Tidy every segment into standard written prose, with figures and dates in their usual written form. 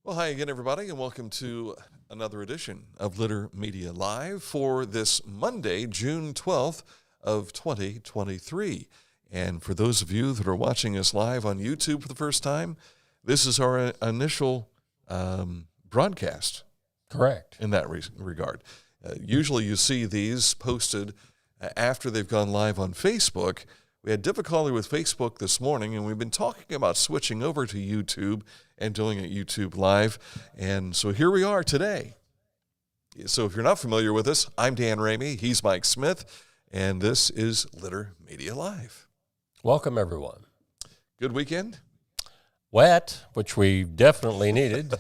Well, hi again, everybody, and welcome to another edition of Litter Media Live for this Monday, June 12th of 2023. And for those of you that are watching us live on YouTube for the first time, this is our initial broadcast. Correct. In that regard. Usually you see these posted after they've gone live on Facebook. We had difficulty with Facebook this morning, and we've been talking about switching over to YouTube and doing it YouTube Live. And so here we are today. So if you're not familiar with us, I'm Dan Ramey, he's Mike Smith, and this is Litter Media Live. Welcome, everyone. Good weekend? Wet, which we definitely needed.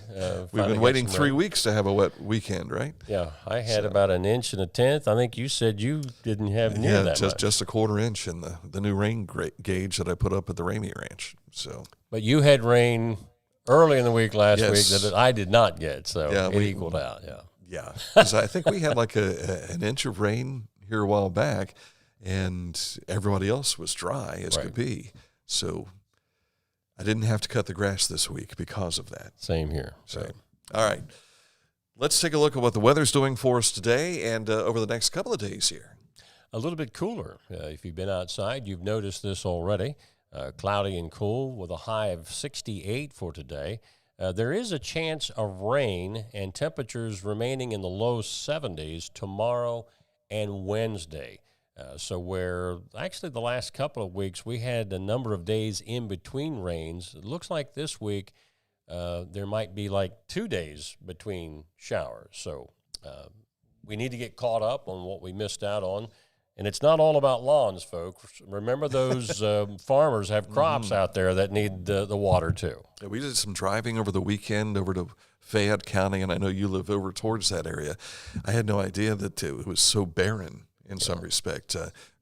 We've been waiting 3 weeks to have a wet weekend, right? Yeah, I had about 1 1/10. I think you said you didn't have near that much. Just a 1/4 inch in the new rain gauge that I put up at the Ramey Ranch. So, but you had rain early in the week last week that I did not get, so it equaled out. Yeah, because I think we had like an inch of rain here a while back, and everybody else was dry as could be. So I didn't have to cut the grass this week because of that. Same here. So, all right. Let's take a look at what the weather's doing for us today and over the next couple of days here. A little bit cooler. If you've been outside, you've noticed this already. Cloudy and cool with a high of 68 for today. There is a chance of rain and temperatures remaining in the low 70s tomorrow and Wednesday. So where actually the last couple of weeks we had a number of days in between rains, it looks like this week there might be like 2 days between showers. So we need to get caught up on what we missed out on. And it's not all about lawns, folks. Remember those farmers have crops out there that need the water too. Yeah, we did some driving over the weekend over to Fayette County, and I know you live over towards that area. I had no idea that it was so barren in some respect,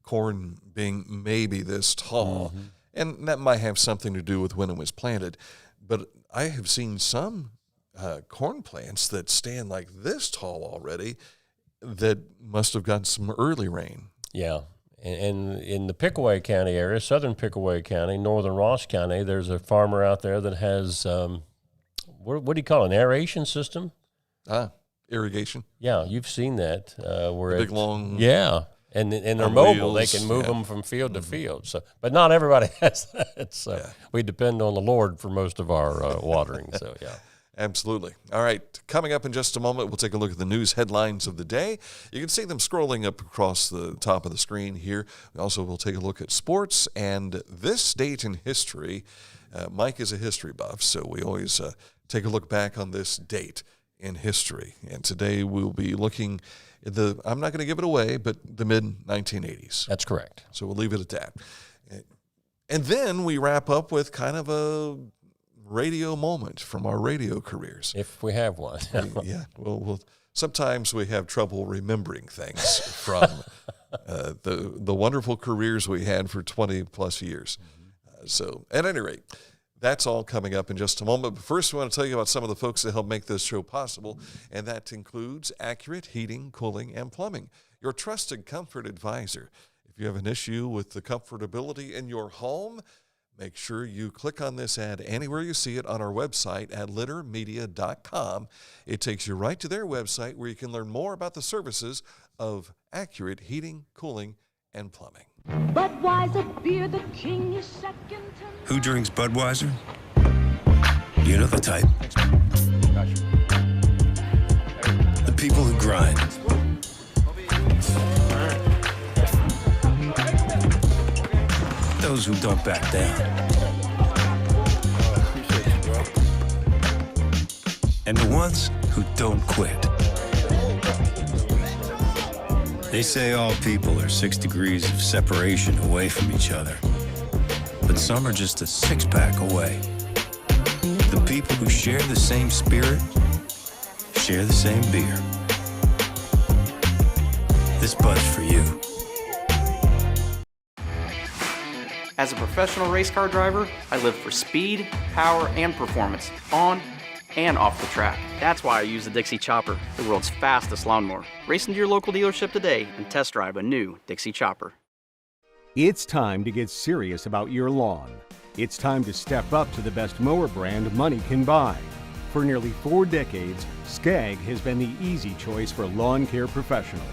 corn being maybe this tall. And that might have something to do with when it was planted. But I have seen some corn plants that stand like this tall already that must have gotten some early rain. Yeah, and in the Pickaway County area, southern Pickaway County, northern Ross County, there's a farmer out there that has, what do you call it, an aeration system? Irrigation. Yeah, you've seen that. Where big, long. Yeah, and they're mobile. They can move them from field to field. So, but not everybody has that. So we depend on the Lord for most of our watering. So, yeah. Absolutely. All right, coming up in just a moment, we'll take a look at the news headlines of the day. You can see them scrolling up across the top of the screen here. We also will take a look at sports and this date in history. Mike is a history buff, so we always take a look back on this date in history. And today we'll be looking at I'm not going to give it away, but the mid-1980s. That's correct. So we'll leave it at that. And then we wrap up with kind of a radio moment from our radio careers. If we have one. Yeah. Well, sometimes we have trouble remembering things from the wonderful careers we had for 20 plus years. So at any rate, that's all coming up in just a moment. But first, we want to tell you about some of the folks that help make this show possible, and that includes Accurate Heating, Cooling, and Plumbing, your trusted comfort advisor. If you have an issue with the comfortability in your home, make sure you click on this ad anywhere you see it on our website at LitterMedia.com. It takes you right to their website where you can learn more about the services of Accurate Heating, Cooling, and Plumbing. Budweiser beer, the king is second. Who drinks Budweiser? You know the type. The people who grind. Those who don't back down. And the ones who don't quit. They say all people are 6 degrees of separation away from each other. But some are just a 6-pack away. The people who share the same spirit, share the same beer. This Bud's for you. As a professional race car driver, I live for speed, power, and performance, on and off the track. That's why I use the Dixie Chopper, the world's fastest lawnmower. Race into your local dealership today and test drive a new Dixie Chopper. It's time to get serious about your lawn. It's time to step up to the best mower brand money can buy. For nearly 4 decades, Skag has been the easy choice for lawn care professionals.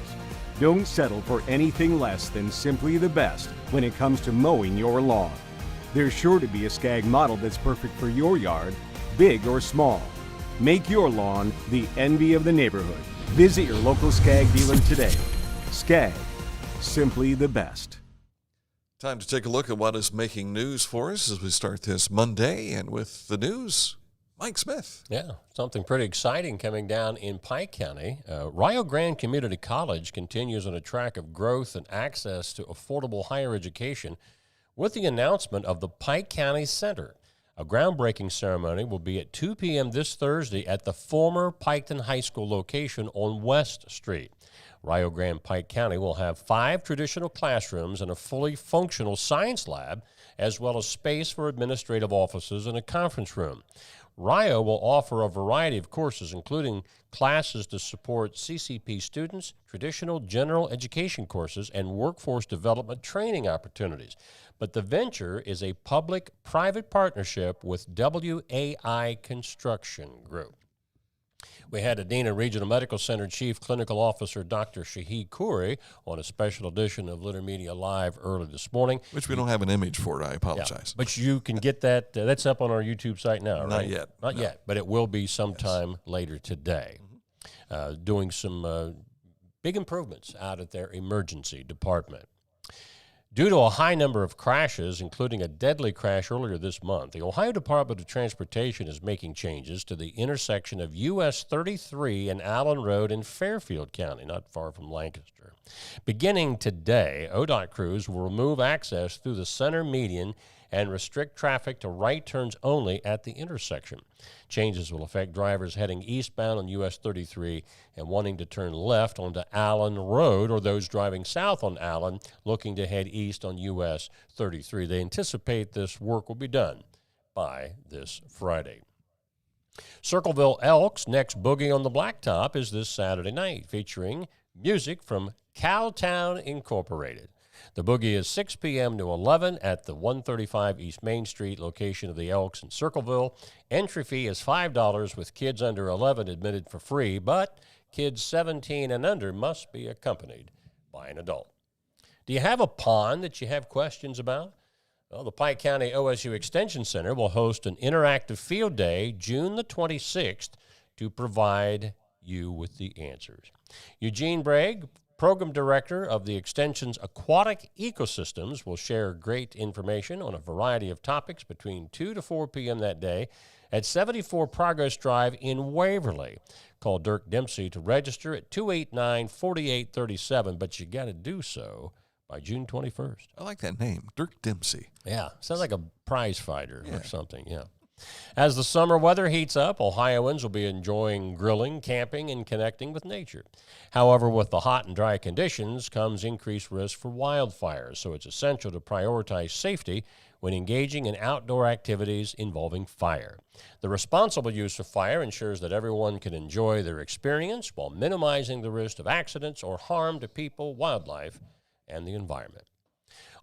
Don't settle for anything less than simply the best when it comes to mowing your lawn. There's sure to be a Skag model that's perfect for your yard, big or small. Make your lawn the envy of the neighborhood. Visit your local Skag dealer today. Skag, simply the best. Time to take a look at what is making news for us as we start this Monday. And with the news, Mike Smith. Yeah, something pretty exciting coming down in Pike County. Rio Grande Community College continues on a track of growth and access to affordable higher education with the announcement of the Pike County Center. A groundbreaking ceremony will be at 2 p.m. this Thursday at the former Piketon High School location on West Street. Rio Grande Pike County will have 5 traditional classrooms and a fully functional science lab, as well as space for administrative offices and a conference room. Rio will offer a variety of courses, including classes to support CCP students, traditional general education courses, and workforce development training opportunities. But the venture is a public-private partnership with WAI Construction Group. We had Adena Regional Medical Center Chief Clinical Officer Dr. Shaheed Koury on a special edition of Litter Media Live early this morning. Which we don't have an image for, I apologize. Yeah, but you can get that. That's up on our YouTube site now, right? Not yet. Not yet, but it will be sometime later today. Doing some big improvements out at their emergency department. Due to a high number of crashes, including a deadly crash earlier this month, the Ohio Department of Transportation is making changes to the intersection of US 33 and Allen Road in Fairfield County, not far from Lancaster. Beginning today, ODOT crews will remove access through the center median and restrict traffic to right turns only at the intersection. Changes will affect drivers heading eastbound on US 33 and wanting to turn left onto Allen Road, or those driving south on Allen looking to head east on US 33. They anticipate this work will be done by this Friday. Circleville Elks' next Boogie on the Blacktop is this Saturday night, featuring music from Cowtown Incorporated. The Boogie is 6 p.m. to 11 at the 135 East Main Street location of the Elks in Circleville. Entry fee is $5 with kids under 11 admitted for free, but kids 17 and under must be accompanied by an adult. Do you have a pond that you have questions about? Well, the Pike County OSU Extension Center will host an interactive field day June the 26th to provide you with the answers. Eugene Bragg, Program Director of the Extension's Aquatic Ecosystems, will share great information on a variety of topics between 2 to 4 p.m. that day at 74 Progress Drive in Waverly. Call Dirk Dempsey to register at 289-4837, but you got to do so by June 21st. I like that name, Dirk Dempsey. Yeah, sounds like a prize fighter or something, yeah. As the summer weather heats up, Ohioans will be enjoying grilling, camping, and connecting with nature. However, with the hot and dry conditions comes increased risk for wildfires, so it's essential to prioritize safety when engaging in outdoor activities involving fire. The responsible use of fire ensures that everyone can enjoy their experience while minimizing the risk of accidents or harm to people, wildlife, and the environment.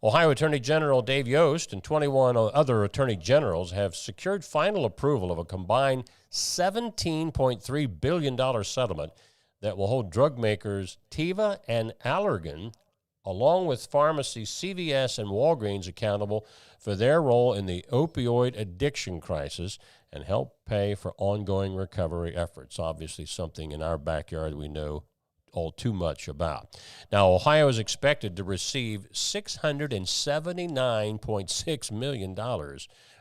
Ohio Attorney General Dave Yost and 21 other attorney generals have secured final approval of a combined $17.3 billion settlement that will hold drug makers Teva and Allergan, along with pharmacies CVS and Walgreens, accountable for their role in the opioid addiction crisis and help pay for ongoing recovery efforts. Obviously, something in our backyard we know all too much about. Now, Ohio is expected to receive $679.6 million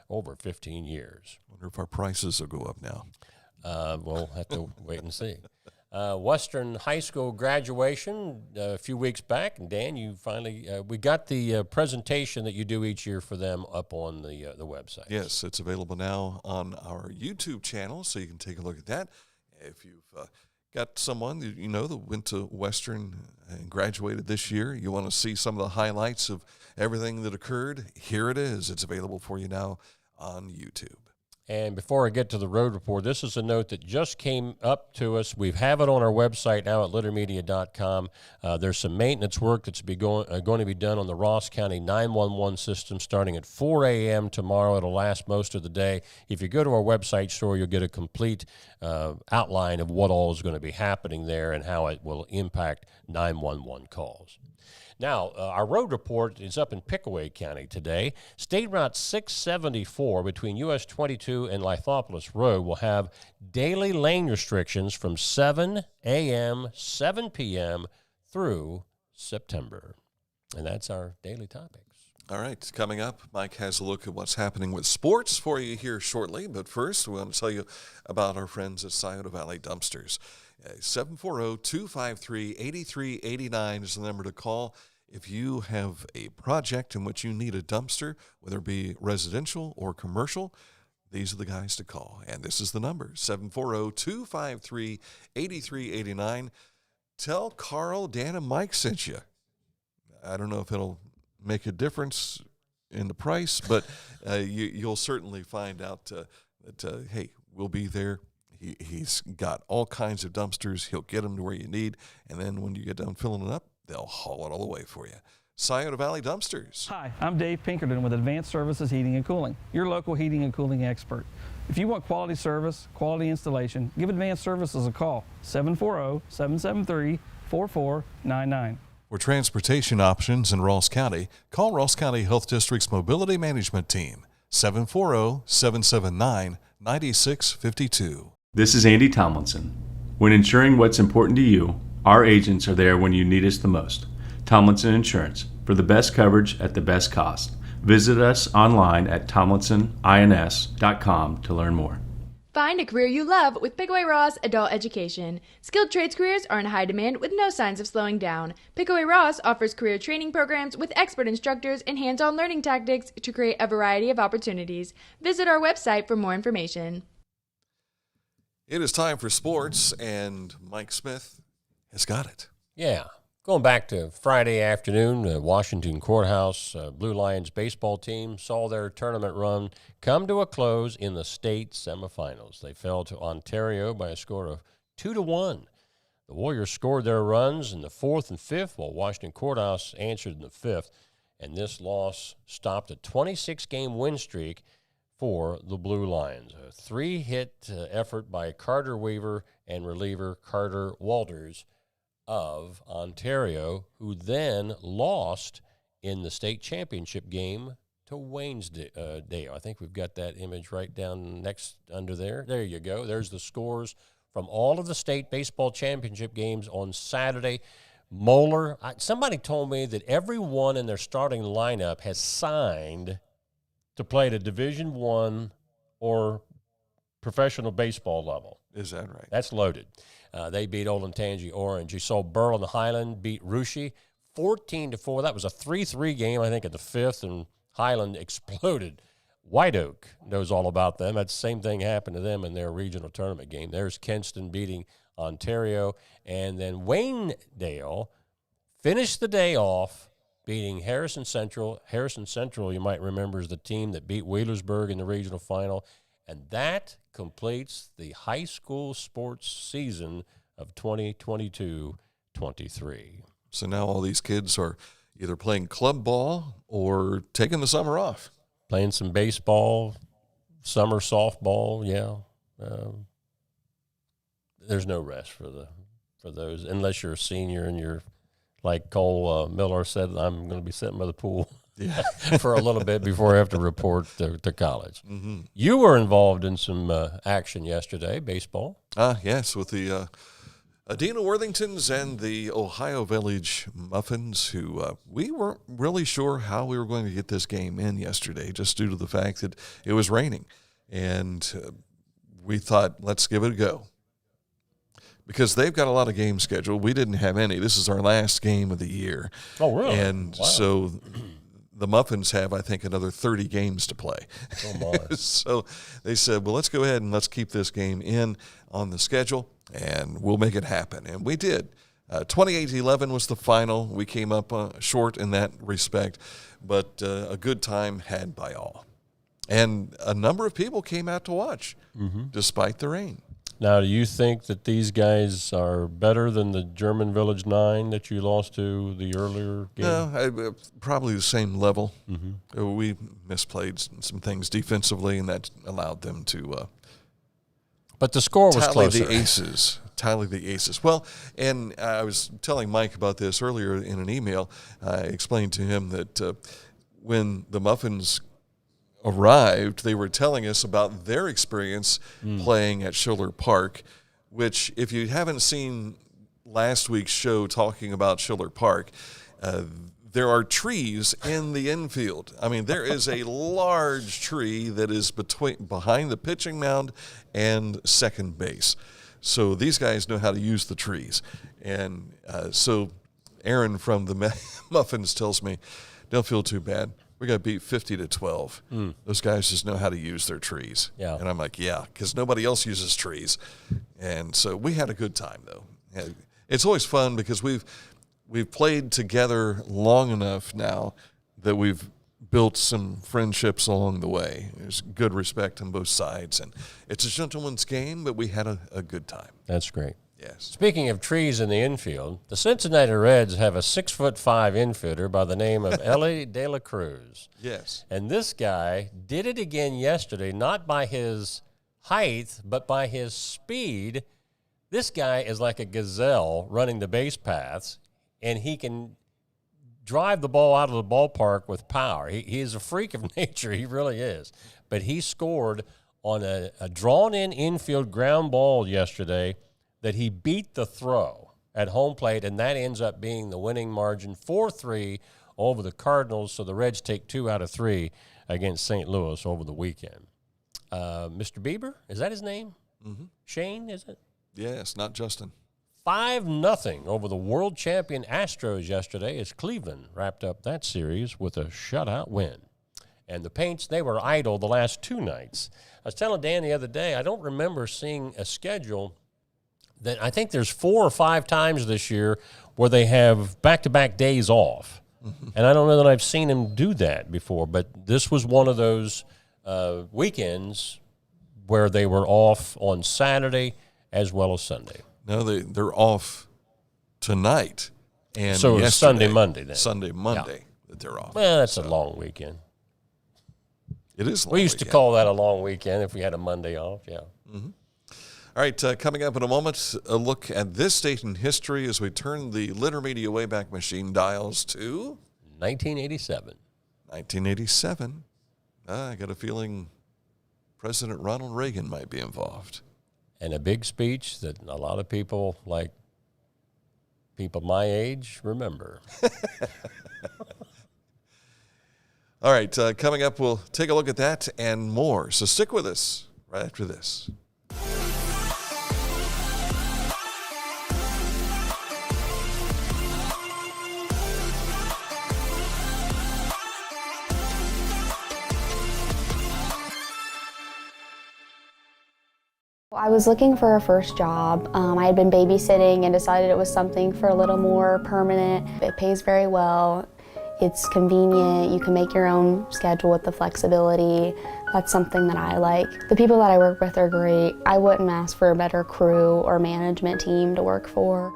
over 15 years. I wonder if our prices will go up now. We'll have to wait and see. Western High School graduation a few weeks back, and Dan, you finally we got the presentation that you do each year for them up on the website. Yes, it's available now on our YouTube channel, so you can take a look at that. If you've got someone that you know that went to Western and graduated this year, you want to see some of the highlights of everything that occurred, here it is. It's available for you now on YouTube. And before I get to the road report, this is a note that just came up to us. We have it on our website now at LitterMedia.com. There's some maintenance work that's going to be done on the Ross County 911 system starting at 4 a.m. tomorrow. It'll last most of the day. If you go to our website store, you'll get a complete outline of what all is going to be happening there and how it will impact 911 calls. Now, our road report is up in Pickaway County today. State Route 674 between US 22 and Lithopolis Road will have daily lane restrictions from 7 a.m., 7 p.m. through September. And that's our daily topics. All right, coming up, Mike has a look at what's happening with sports for you here shortly. But first, we want to tell you about our friends at Scioto Valley Dumpsters. 740-253-8389 is the number to call if you have a project in which you need a dumpster, whether it be residential or commercial. These are the guys to call, and this is the number, 740-253-8389. Tell Carl, Dan, and Mike sent you. I don't know if it'll make a difference in the price, but you'll certainly find out that, hey, we'll be there. He's got all kinds of dumpsters. He'll get them to where you need, and then when you get done filling it up, they'll haul it all the way for you. Scioto Valley Dumpsters. Hi, I'm Dave Pinkerton with Advanced Services Heating and Cooling, your local heating and cooling expert. If you want quality service, quality installation, give Advanced Services a call, 740-773-4499. For transportation options in Ross County, call Ross County Health District's Mobility Management Team, 740-779-9652. This is Andy Tomlinson. When ensuring what's important to you, our agents are there when you need us the most. Tomlinson Insurance, for the best coverage at the best cost. Visit us online at tomlinsonins.com to learn more. Find a career you love with Pickaway Ross Adult Education. Skilled trades careers are in high demand with no signs of slowing down. Pickaway Ross offers career training programs with expert instructors and hands-on learning tactics to create a variety of opportunities. Visit our website for more information. It is time for sports, and Mike Smith has got it. Yeah. Going back to Friday afternoon, the Washington Courthouse Blue Lions baseball team saw their tournament run come to a close in the state semifinals. They fell to Ontario by a score of 2-1. The Warriors scored their runs in the fourth and fifth, while Washington Courthouse answered in the fifth, and this loss stopped a 26-game win streak for the Blue Lions. A three-hit effort by Carter Weaver and reliever Carter Walters of Ontario, who then lost in the state championship game to Waynesdale. I think we've got that image right down next under there. There you go. There's the scores from all of the state baseball championship games on Saturday. Moeller, somebody told me that everyone in their starting lineup has signed to play at a Division I or professional baseball level. Is that right? That's loaded. They beat Olentangy Orange. You saw Burl in the Highland beat Russia 14-4. That was a 3-3 game, I think, at the fifth, and Highland exploded. White Oak knows all about them. That same thing happened to them in their regional tournament game. There's Kenston beating Ontario. And then Waynedale finished the day off beating Harrison Central. Harrison Central, you might remember, is the team that beat Wheelersburg in the regional final. And that completes the high school sports season of 2022-23. So now all these kids are either playing club ball or taking the summer off. Playing some baseball, summer softball, yeah. There's no rest for those unless you're a senior and you're, like Cole Miller said, I'm going to be sitting by the pool for a little bit before I have to report to college. Mm-hmm. You were involved in some action yesterday, baseball. Yes, with the Adena Worthingtons and the Ohio Village Muffins, who we weren't really sure how we were going to get this game in yesterday, just due to the fact that it was raining. And we thought, let's give it a go. Because they've got a lot of games scheduled. We didn't have any. This is our last game of the year. Oh, really? And so the Muffins have, I think, another 30 games to play. Oh, my. So they said, well, let's go ahead and let's keep this game in on the schedule, and we'll make it happen. And we did. 28-11 was the final. We came up short in that respect, but a good time had by all. And a number of people came out to watch, despite the rain. Now, do you think that these guys are better than the German Village 9 that you lost to the earlier game? No, probably the same level. We misplayed some things defensively, and that allowed them to but the score was closer. Tally the aces. Well, and I was telling Mike about this earlier in an email. I explained to him that when the Muffins arrived, they were telling us about their experience playing at Schiller Park, which, if you haven't seen last week's show talking about Schiller Park, there are trees in the infield. I mean, there is a large tree that is behind the pitching mound and second base. So these guys know how to use the trees. And so Aaron from the Muffins tells me, don't feel too bad. We got beat 50-12. Those guys just know how to use their trees. Yeah. And I'm like, yeah, because nobody else uses trees. And so we had a good time, though. It's always fun because we've played together long enough now that we've built some friendships along the way. There's good respect on both sides. And it's a gentleman's game, but we had a good time. That's great. Yes. Speaking of trees in the infield, the Cincinnati Reds have a 6'5" infielder by the name of Ellie De La Cruz. Yes. And this guy did it again yesterday, not by his height, but by his speed. This guy is like a gazelle running the base paths, and he can drive the ball out of the ballpark with power. He is a freak of nature. He really is. But he scored on a drawn-in infield ground ball yesterday that he beat the throw at home plate, and that ends up being the winning margin 4-3 over the Cardinals, so the Reds take 2 out of 3 against St. Louis over the weekend. Mr. Bieber, is that his name? Shane, is it? Yes, not Justin. 5-0 over the world champion Astros yesterday as Cleveland wrapped up that series with a shutout win. And the Paints, they were idle the last 2 nights. I was telling Dan the other day, I don't remember seeing a schedule that I think there's 4 or 5 times this year where they have back-to-back days off. And I don't know that I've seen them do that before, but this was one of those weekends where they were off on Saturday as well as Sunday. No, they're off tonight and so it's Sunday, Monday then. Sunday, Monday that they're off. Well, that's a long weekend. It is a long We used weekend. to call that a long weekend if we had a Monday off, yeah. All right, coming up in a moment, a look at this date in history as we turn the Litter Media Wayback Machine dials to 1987. 1987. I got a feeling President Ronald Reagan might be involved. And a big speech that a lot of people, like people my age, remember. All right, coming up, we'll take a look at that and more. So stick with us right after this. I was looking for a first job. I had been babysitting and decided it was something for a little more permanent. It pays very well. It's convenient. You can make your own schedule with the flexibility. That's something that I like. The people that I work with are great. I wouldn't ask for a better crew or management team to work for.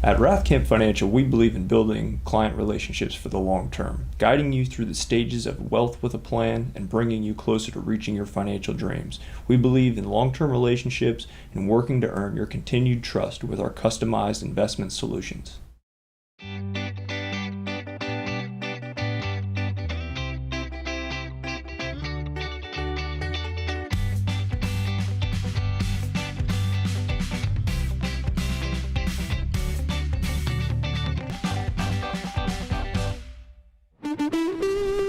At Rathkamp Financial, we believe in building client relationships for the long term, guiding you through the stages of wealth with a plan and bringing you closer to reaching your financial dreams. We believe in long-term relationships and working to earn your continued trust with our customized investment solutions.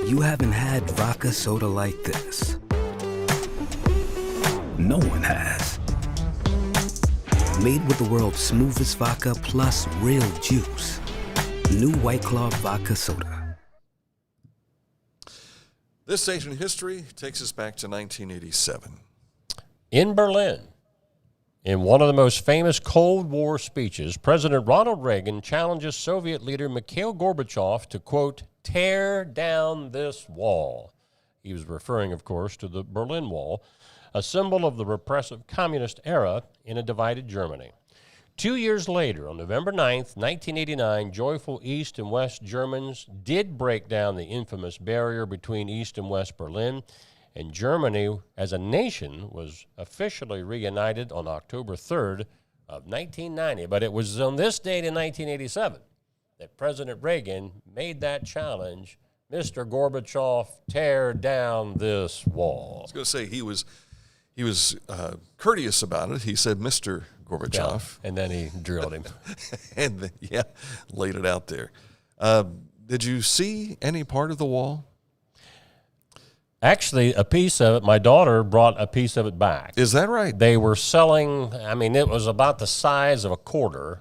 You haven't had vodka soda like this. No one has. Made with the world's smoothest vodka plus real juice. New White Claw Vodka Soda. This date in history takes us back to 1987. In Berlin, In one of the most famous Cold War speeches, President Ronald Reagan challenges Soviet leader Mikhail Gorbachev to, quote, tear down this wall. He was referring, of course, to the Berlin Wall, a symbol of the repressive communist era in a divided Germany. 2 years later, on November 9th, 1989, joyful East and West Germans did break down the infamous barrier between East and West Berlin, and Germany as a nation was officially reunited on October 3rd of 1990. But it was on this date in 1987 that President Reagan made that challenge, Mr. Gorbachev, tear down this wall. I was going to say he was courteous about it. He said, Mr. Gorbachev. Yeah, and then he drilled him. And then, laid it out there. Did you see any part of the wall? Actually, a piece of it, my daughter brought a piece of it back. Is that right? They were selling, it was about the size of a quarter.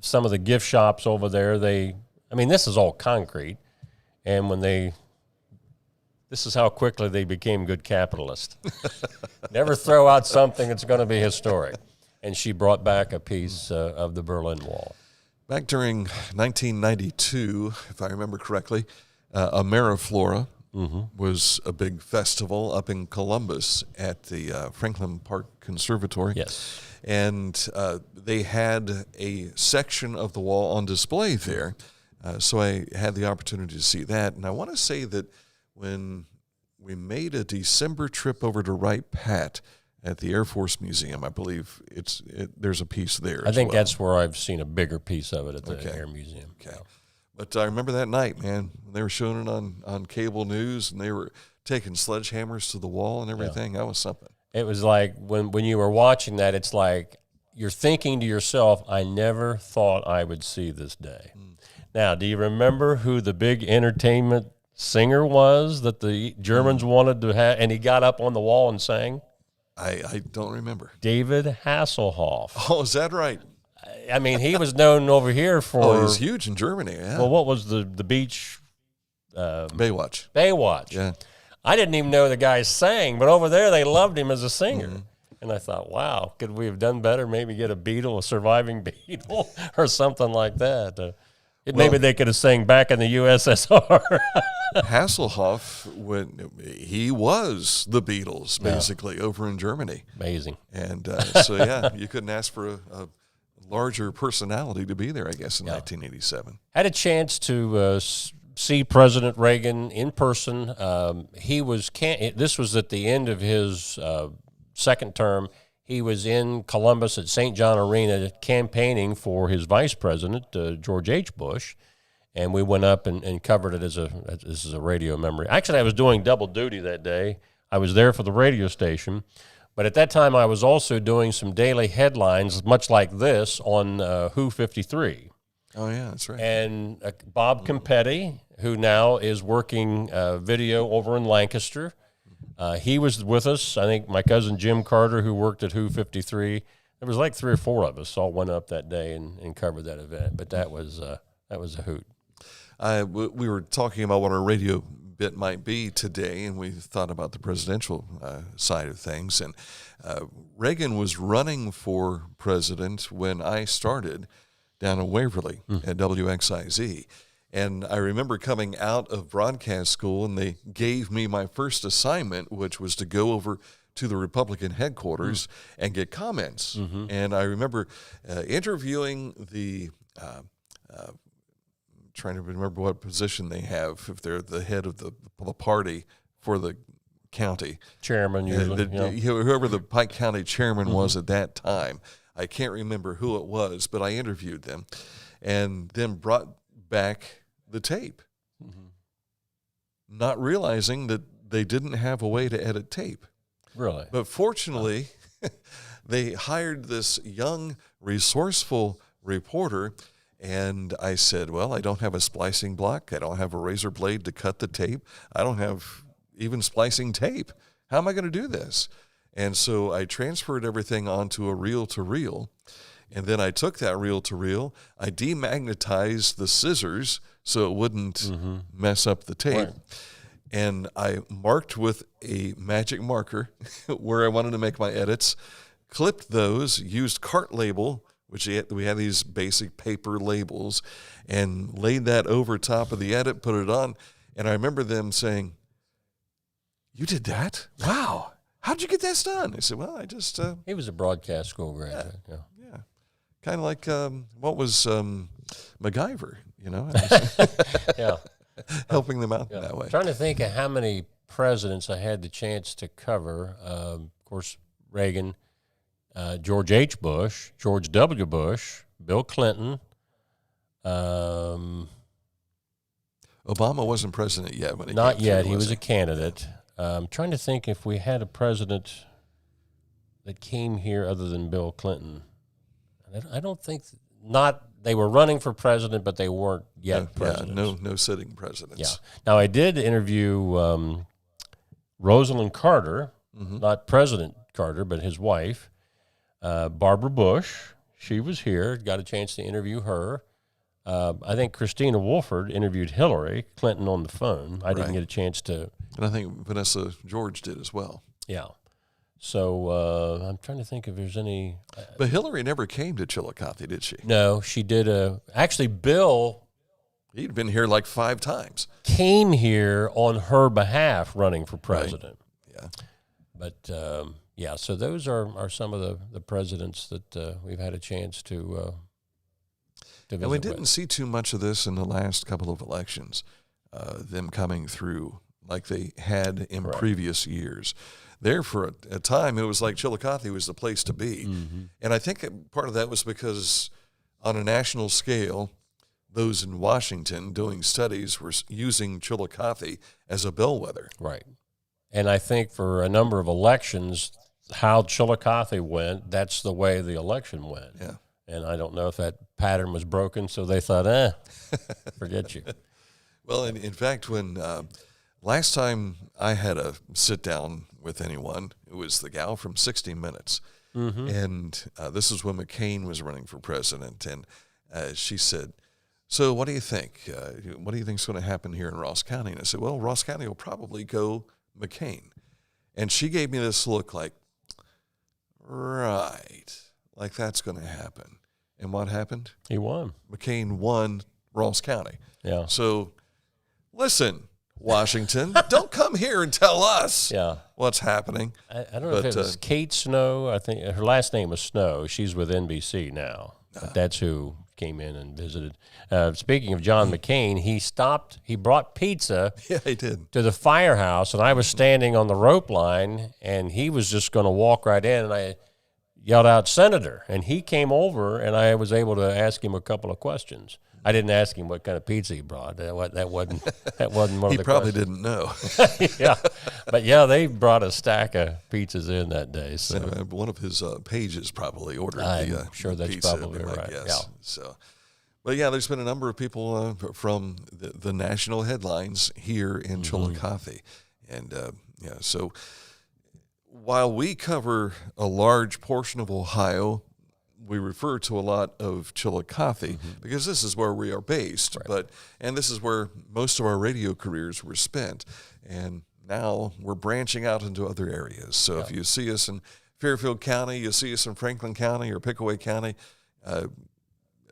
Some of the gift shops over there, this is all concrete. And this is how quickly they became good capitalists. Never throw out something that's going to be historic. And she brought back a piece of the Berlin Wall. Back during 1992, if I remember correctly, Ameriflora was a big festival up in Columbus at the Franklin Park Conservatory. Yes. And they had a section of the wall on display there. So I had the opportunity to see that. And I want to say that when we made a December trip over to Wright Pat at the Air Force Museum, I believe there's a piece there. I think that's where I've seen a bigger piece of it at the Air Museum. Okay. But I remember that night, man, when they were showing it on cable news and they were taking sledgehammers to the wall and everything. That was something. It was like when you were watching that, it's like you're thinking to yourself, I never thought I would see this day. Now, do you remember who the big entertainment singer was that the Germans wanted to have, and he got up on the wall and sang? I don't remember. David Hasselhoff. Oh, is that right? He was known over here for... Oh, he was huge in Germany, yeah. Well, what was the beach... Baywatch. Baywatch. Yeah. I didn't even know the guy sang, but over there they loved him as a singer. And I thought, wow, could we have done better? Maybe get a surviving Beatle or something like that. Maybe they could have sang back in the USSR. Hasselhoff, he was the Beatles, basically, over in Germany. Amazing. And you couldn't ask for a larger personality to be there, I guess, in 1987. Had a chance to see President Reagan in person. This was at the end of his second term. He was in Columbus at St. John Arena campaigning for his vice president, George H. Bush, and we went up and covered it this is a radio memory. Actually, I was doing double duty that day. I was there for the radio station, but at that time I was also doing some daily headlines, much like this, on Who 53. Oh, yeah, that's right. And Bob Campetti, who now is working video over in Lancaster, he was with us. I think my cousin Jim Carter, who worked at Who 53, there was like 3 or 4 of us all went up that day and covered that event. But that was a hoot. We were talking about what our radio bit might be today, and we thought about the presidential side of things. And Reagan was running for president when I started down in Waverly at WXIZ. And I remember coming out of broadcast school, and they gave me my first assignment, which was to go over to the Republican headquarters and get comments. And I remember interviewing the, trying to remember what position they have, if they're the head of the party for the county. Chairman, usually. Whoever the Pike County chairman was at that time. I can't remember who it was, but I interviewed them and then brought back the tape, not realizing that they didn't have a way to edit tape. Really? But fortunately, they hired this young, resourceful reporter, and I said, well, I don't have a splicing block. I don't have a razor blade to cut the tape. I don't have even splicing tape. How am I going to do this? And so I transferred everything onto a reel-to-reel, and then I took that reel-to-reel, I demagnetized the scissors so it wouldn't mess up the tape, and I marked with a magic marker where I wanted to make my edits, clipped those, used cart label, which we had these basic paper labels, and laid that over top of the edit, put it on. And I remember them saying, "You did that? Wow. How'd you get this done?" I said, "Well, I just..." He was a broadcast school graduate. Yeah. Kind of like what was MacGyver, Yeah. helping them out that way. I'm trying to think of how many presidents I had the chance to cover. Of course, Reagan, George H. Bush, George W. Bush, Bill Clinton. Obama wasn't president yet when he Not came yet. through, He was a candidate. I'm trying to think if we had a president that came here other than Bill Clinton. I don't think they were running for president, but they weren't yet presidents. No sitting presidents. Yeah. Now, I did interview Rosalind Carter, not President Carter, but his wife, Barbara Bush. She was here, got a chance to interview her. I think Christina Wolford interviewed Hillary Clinton on the phone. I didn't get a chance to. And I think Vanessa George did as well. Yeah. So I'm trying to think if there's any. But Hillary never came to Chillicothe, did she? No, she did. Actually, Bill. He'd been here like 5 times. Came here on her behalf running for president. Right. Yeah. But, so those are some of the presidents that we've had a chance to visit. And we didn't see too much of this in the last couple of elections, them coming through like they had in previous years. There for a time, it was like Chillicothe was the place to be. And I think part of that was because on a national scale, those in Washington doing studies were using Chillicothe as a bellwether. Right. And I think for a number of elections, how Chillicothe went, that's the way the election went. Yeah. And I don't know if that pattern was broken, so they thought, forget you. Well, in fact, when last time I had a sit-down with anyone, it was the gal from 60 Minutes. And this is when McCain was running for president. And she said, "So what do you think? What do you think is going to happen here in Ross County?" And I said, "Well, Ross County will probably go McCain." And she gave me this look like, right, like that's going to happen. And what happened? He won. McCain won Ross County. Yeah. So listen, Washington, don't come here and tell us what's happening. I don't know if it was Kate Snow. I think her last name was Snow. She's with NBC now. But that's who came in and visited. Speaking of John McCain, he brought pizza he did. to the firehouse, and I was standing on the rope line, and he was just going to walk right in, and I yelled out, "Senator," and he came over, and I was able to ask him a couple of questions. I didn't ask him what kind of pizza he brought. That wasn't one of the questions. He probably didn't know. But they brought a stack of pizzas in that day. So one of his pages probably ordered I'm sure that's pizza, probably right. Yes. Yeah. So, but there's been a number of people from the national headlines here in Chillicothe, and so while we cover a large portion of Ohio, we refer to a lot of Chillicothe because this is where we are based, and this is where most of our radio careers were spent. And now we're branching out into other areas. So if you see us in Fairfield County, you see us in Franklin County or Pickaway County, a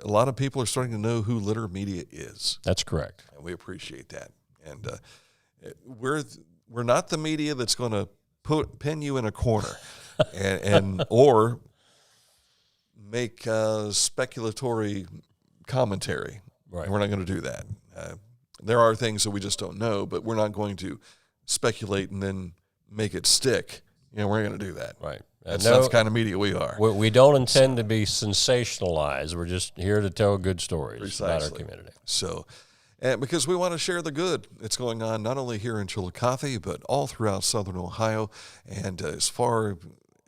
lot of people are starting to know who Litter Media is. That's correct. And we appreciate that. And we're not the media that's going to pin you in a corner or make speculatory commentary. Right. We're not going to do that. There are things that we just don't know, but we're not going to speculate and then make it stick. We're not going to do that. Right. That's the kind of media we are. We don't intend to be sensationalized. We're just here to tell good stories about our community. So, because we want to share the good that's going on not only here in Chillicothe, but all throughout southern Ohio, and as far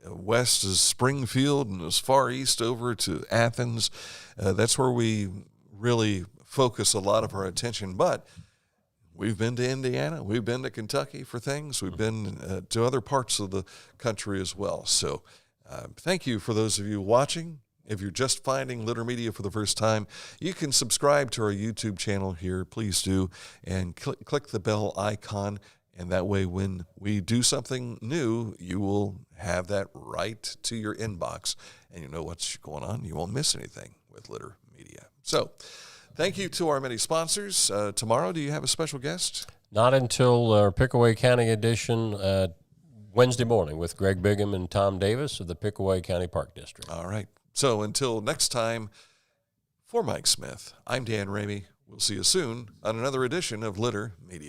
west as Springfield and as far east over to Athens. That's where we really focus a lot of our attention. But we've been to Indiana. We've been to Kentucky for things. We've been to other parts of the country as well. So thank you for those of you watching. If you're just finding Litter Media for the first time, you can subscribe to our YouTube channel here. Please do. And click the bell icon And that way, when we do something new, you will have that right to your inbox, and you know what's going on. You won't miss anything with Litter Media. So thank you to our many sponsors. Tomorrow, do you have a special guest? Not until our Pickaway County edition Wednesday morning with Greg Bigham and Tom Davis of the Pickaway County Park District. All right. So until next time, for Mike Smith, I'm Dan Ramey. We'll see you soon on another edition of Litter Media.